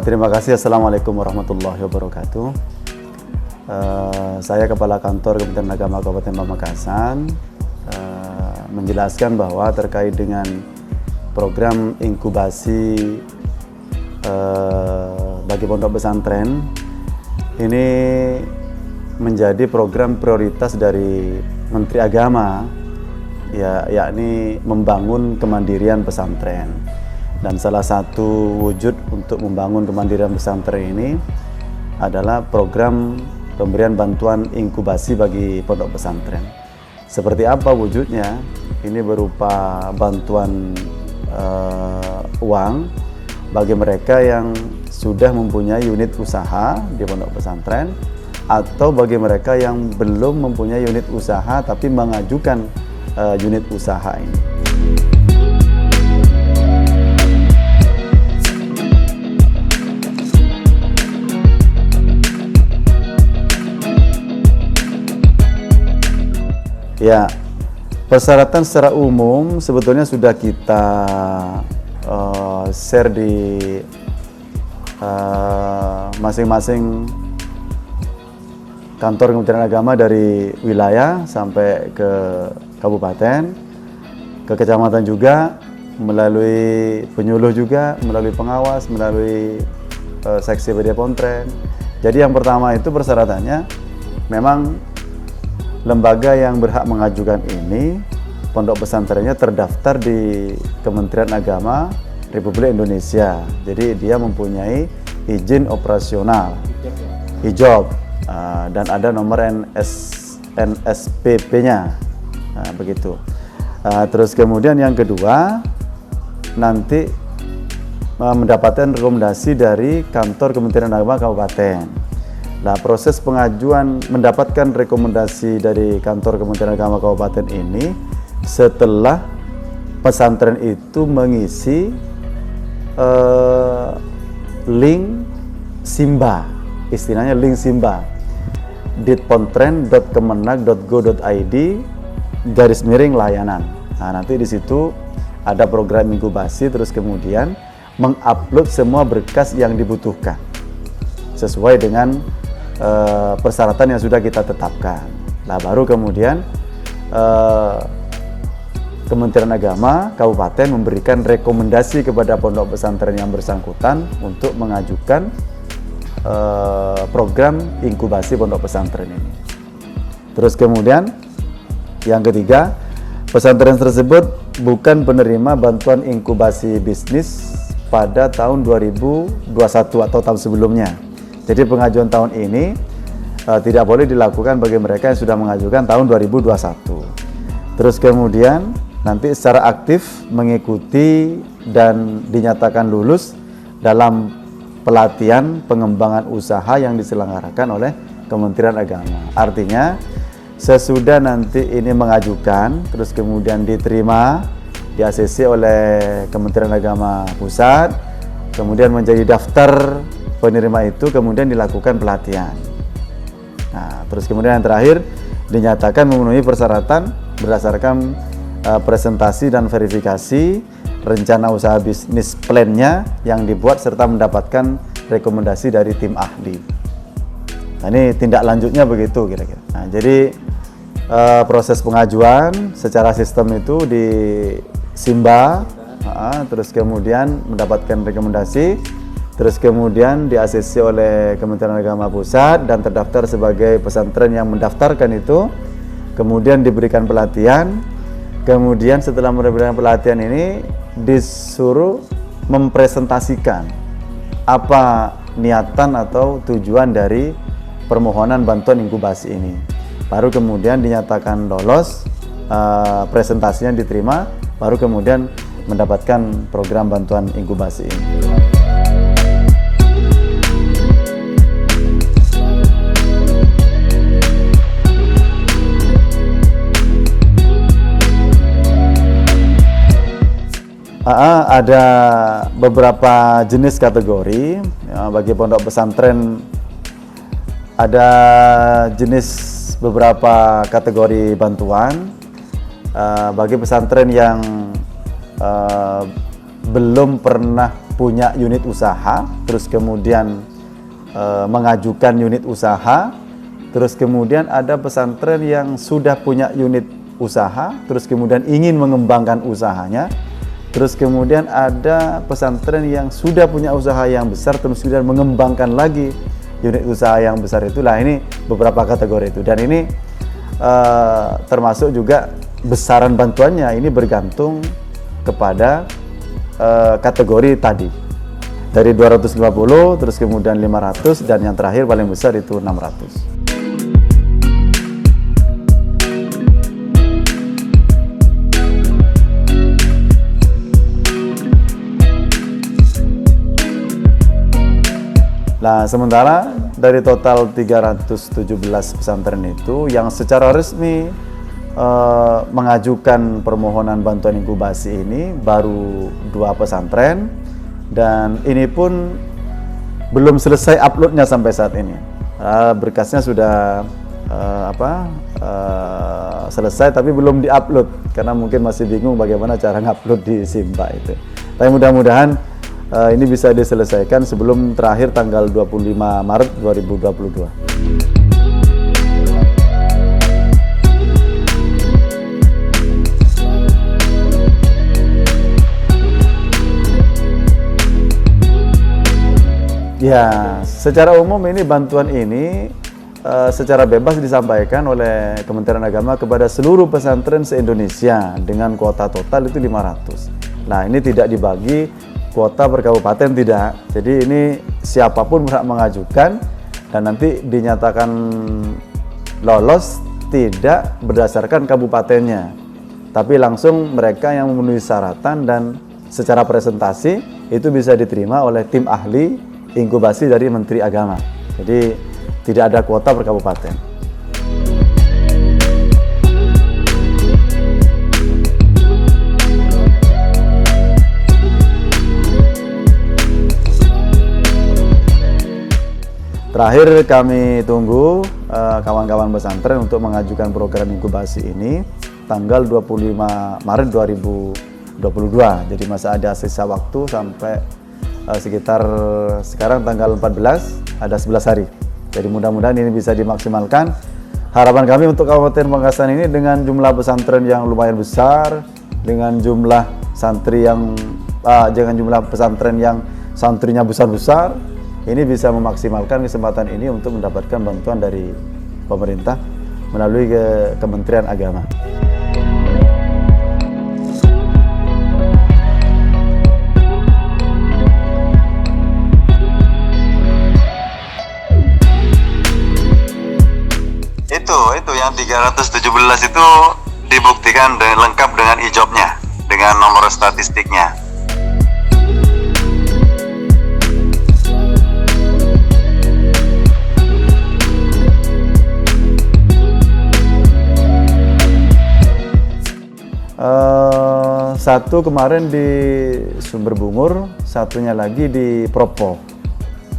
Terima kasih. Assalamualaikum warahmatullahi wabarakatuh. Saya Kepala Kantor Kementerian Agama Kabupaten Pamekasan menjelaskan bahwa terkait dengan program inkubasi bagi pondok pesantren ini menjadi program prioritas dari Menteri Agama, yakni membangun kemandirian pesantren. Dan salah satu wujud untuk membangun kemandirian pesantren ini adalah program pemberian bantuan inkubasi bagi pondok pesantren. Seperti apa wujudnya? Ini berupa bantuan uang bagi mereka yang sudah mempunyai unit usaha di pondok pesantren, atau bagi mereka yang belum mempunyai unit usaha tapi mengajukan unit usaha ini. Ya, persyaratan secara umum sebetulnya sudah kita share di masing-masing kantor Kementerian Agama dari wilayah sampai ke kabupaten, ke kecamatan juga, melalui penyuluh juga, melalui pengawas, melalui seksi PD Pontren. Jadi yang pertama itu persyaratannya memang lembaga yang berhak mengajukan ini, pondok pesantrennya terdaftar di Kementerian Agama Republik Indonesia. Jadi dia mempunyai izin operasional, IJOP, dan ada nomor NSPP-nya, begitu. Terus kemudian yang kedua, nanti mendapatkan rekomendasi dari kantor Kementerian Agama Kabupaten. Nah, proses pengajuan mendapatkan rekomendasi dari kantor Kementerian Agama Kabupaten ini setelah pesantren itu mengisi link Simba, istilahnya link Simba, ditpontren.kemenag.go.id/layanan. Nah, nanti di situ ada program inkubasi, terus kemudian mengupload semua berkas yang dibutuhkan sesuai dengan persyaratan yang sudah kita tetapkan. Nah, baru kemudian Kementerian Agama Kabupaten memberikan rekomendasi kepada pondok pesantren yang bersangkutan untuk mengajukan program inkubasi pondok pesantren ini. Terus kemudian yang ketiga, pesantren tersebut bukan penerima bantuan inkubasi bisnis pada tahun 2021 atau tahun sebelumnya. Jadi pengajuan tahun ini tidak boleh dilakukan bagi mereka yang sudah mengajukan tahun 2021. Terus kemudian nanti secara aktif mengikuti dan dinyatakan lulus dalam pelatihan pengembangan usaha yang diselenggarakan oleh Kementerian Agama. Artinya sesudah nanti ini mengajukan, terus kemudian diterima di ACC oleh Kementerian Agama Pusat, kemudian menjadi daftar penerima itu, kemudian dilakukan pelatihan. Nah, terus kemudian yang terakhir dinyatakan memenuhi persyaratan berdasarkan presentasi dan verifikasi rencana usaha bisnis plan-nya yang dibuat serta mendapatkan rekomendasi dari tim ahli. Nah, ini tindak lanjutnya begitu kira-kira. Nah, jadi proses pengajuan secara sistem itu di Simba, terus kemudian mendapatkan rekomendasi, terus kemudian di ACC oleh Kementerian Agama Pusat dan terdaftar sebagai pesantren yang mendaftarkan itu, kemudian diberikan pelatihan, kemudian setelah mendapatkan pelatihan ini disuruh mempresentasikan apa niatan atau tujuan dari permohonan bantuan inkubasi ini. Baru kemudian dinyatakan lolos, presentasinya diterima, baru kemudian mendapatkan program bantuan inkubasi ini. Ada beberapa jenis kategori ya, bagi pondok pesantren. Ada jenis beberapa kategori bantuan bagi pesantren yang belum pernah punya unit usaha, terus kemudian mengajukan unit usaha, terus kemudian ada pesantren yang sudah punya unit usaha, terus kemudian ingin mengembangkan usahanya, terus kemudian ada pesantren yang sudah punya usaha yang besar, terus kemudian mengembangkan lagi unit usaha yang besar itu. Nah, ini beberapa kategori itu, dan ini termasuk juga besaran bantuannya ini bergantung kepada kategori tadi. Dari 250, terus kemudian 500, dan yang terakhir paling besar itu 600. Nah, sementara dari total 317 pesantren itu yang secara resmi mengajukan permohonan bantuan inkubasi ini baru 2 pesantren, dan ini pun belum selesai uploadnya sampai saat ini. Berkasnya sudah selesai tapi belum diupload karena mungkin masih bingung bagaimana cara ngupload di Simba itu. Tapi mudah-mudahan ini bisa diselesaikan sebelum terakhir tanggal 25 Maret 2022. Ya, secara umum ini bantuan ini secara bebas disampaikan oleh Kementerian Agama kepada seluruh pesantren se-Indonesia dengan kuota total itu 500. Nah, ini tidak dibagi kuota per kabupaten, tidak. Jadi ini siapapun berhak mengajukan dan nanti dinyatakan lolos tidak berdasarkan kabupatennya, tapi langsung mereka yang memenuhi syaratan dan secara presentasi itu bisa diterima oleh tim ahli inkubasi dari Menteri Agama. Jadi tidak ada kuota per kabupaten. Terakhir kami tunggu kawan-kawan pesantren untuk mengajukan program inkubasi ini tanggal 25 Maret 2022. Jadi masih ada sisa waktu sampai sekitar sekarang tanggal 14, ada 11 hari. Jadi mudah-mudahan ini bisa dimaksimalkan. Harapan kami untuk Kabupaten Pamekasan ini dengan jumlah pesantren yang lumayan besar, dengan jumlah santri yang dengan jumlah pesantren yang santrinya besar-besar, ini bisa memaksimalkan kesempatan ini untuk mendapatkan bantuan dari pemerintah melalui Kementerian Agama. Itu yang 317 itu dibuktikan dan lengkap dengan ijobnya, dengan nomor statistiknya. Satu kemarin di Sumber Bungur, satunya lagi di Propo.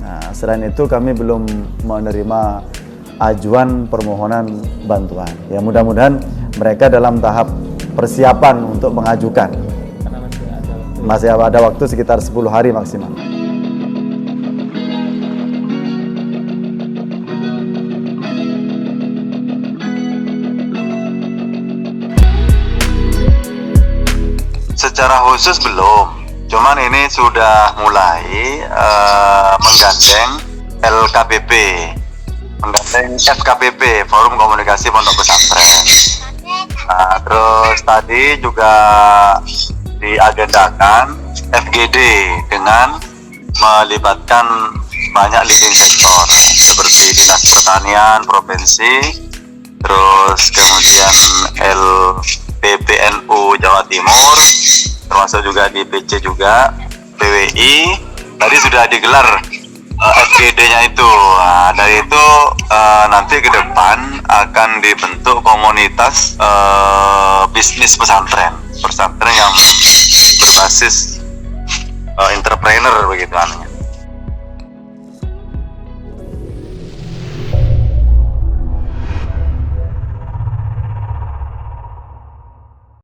Nah, selain itu kami belum menerima ajuan permohonan bantuan. Ya, mudah-mudahan mereka dalam tahap persiapan untuk mengajukan. Masih ada waktu sekitar 10 hari maksimal. Secara khusus belum, cuman ini sudah mulai menggandeng LKPP, menggandeng FKPP, Forum Komunikasi Pondok Pesantren. Nah, terus tadi juga diagendakan FGD dengan melibatkan banyak leading sektor seperti Dinas Pertanian Provinsi, terus kemudian PBNU Jawa Timur, termasuk juga di PC juga, PWI, tadi sudah digelar FGD-nya itu. Nah, dari itu nanti ke depan akan dibentuk komunitas bisnis pesantren yang berbasis entrepreneur begitu.